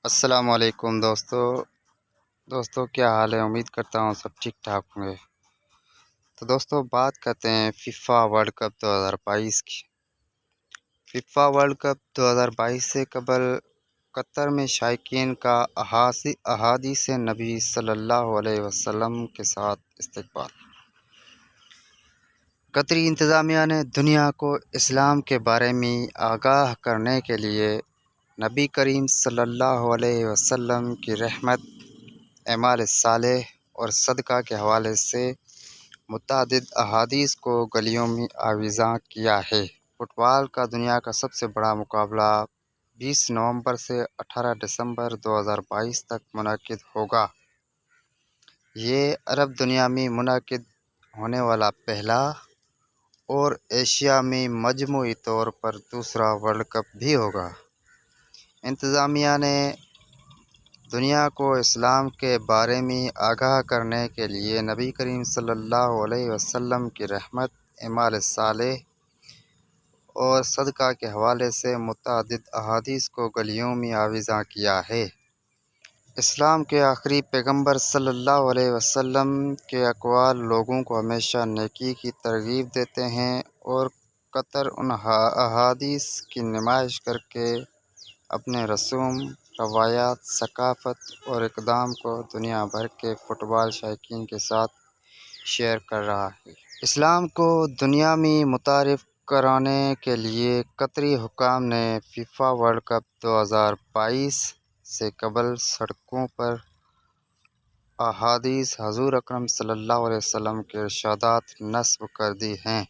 السلام علیکم دوستو کیا حال ہے؟ امید کرتا ہوں سب ٹھیک ٹھاک ہوں گے۔ تو دوستو بات کرتے ہیں فیفا ورلڈ کپ 2022 کی۔ فیفا ورلڈ کپ 2022 سے قبل قطر میں شائقین کا احادیث نبی صلی اللہ علیہ وسلم کے ساتھ استقبال۔ قطری انتظامیہ نے دنیا کو اسلام کے بارے میں آگاہ کرنے کے لیے نبی کریم صلی اللہ علیہ وسلم کی رحمت، اعمال صالح اور صدقہ کے حوالے سے متعدد احادیث کو گلیوں میں آویزاں کیا ہے۔ فٹ بال کا دنیا کا سب سے بڑا مقابلہ 20 نومبر سے 18 دسمبر 2022 تک منعقد ہوگا۔ یہ عرب دنیا میں منعقد ہونے والا پہلا اور ایشیا میں مجموعی طور پر دوسرا ورلڈ کپ بھی ہوگا۔ انتظامیہ نے دنیا کو اسلام کے بارے میں آگاہ کرنے کے لیے نبی کریم صلی اللہ علیہ وسلم کی رحمت، اعمال صالح اور صدقہ کے حوالے سے متعدد احادیث کو گلیوں میں آویزاں کیا ہے۔ اسلام کے آخری پیغمبر صلی اللہ علیہ وسلم کے اقوال لوگوں کو ہمیشہ نیکی کی ترغیب دیتے ہیں، اور قطر ان احادیث کی نمائش کر کے اپنے رسوم، روایات، ثقافت اور اقدام کو دنیا بھر کے فٹ بال شائقین کے ساتھ شیئر کر رہا ہے۔ اسلام کو دنیا میں متعارف کرانے کے لیے قطری حکام نے فیفا ورلڈ کپ 2022 سے قبل سڑکوں پر احادیث حضور اکرم صلی اللہ علیہ وسلم کے ارشادات نصب کر دی ہیں۔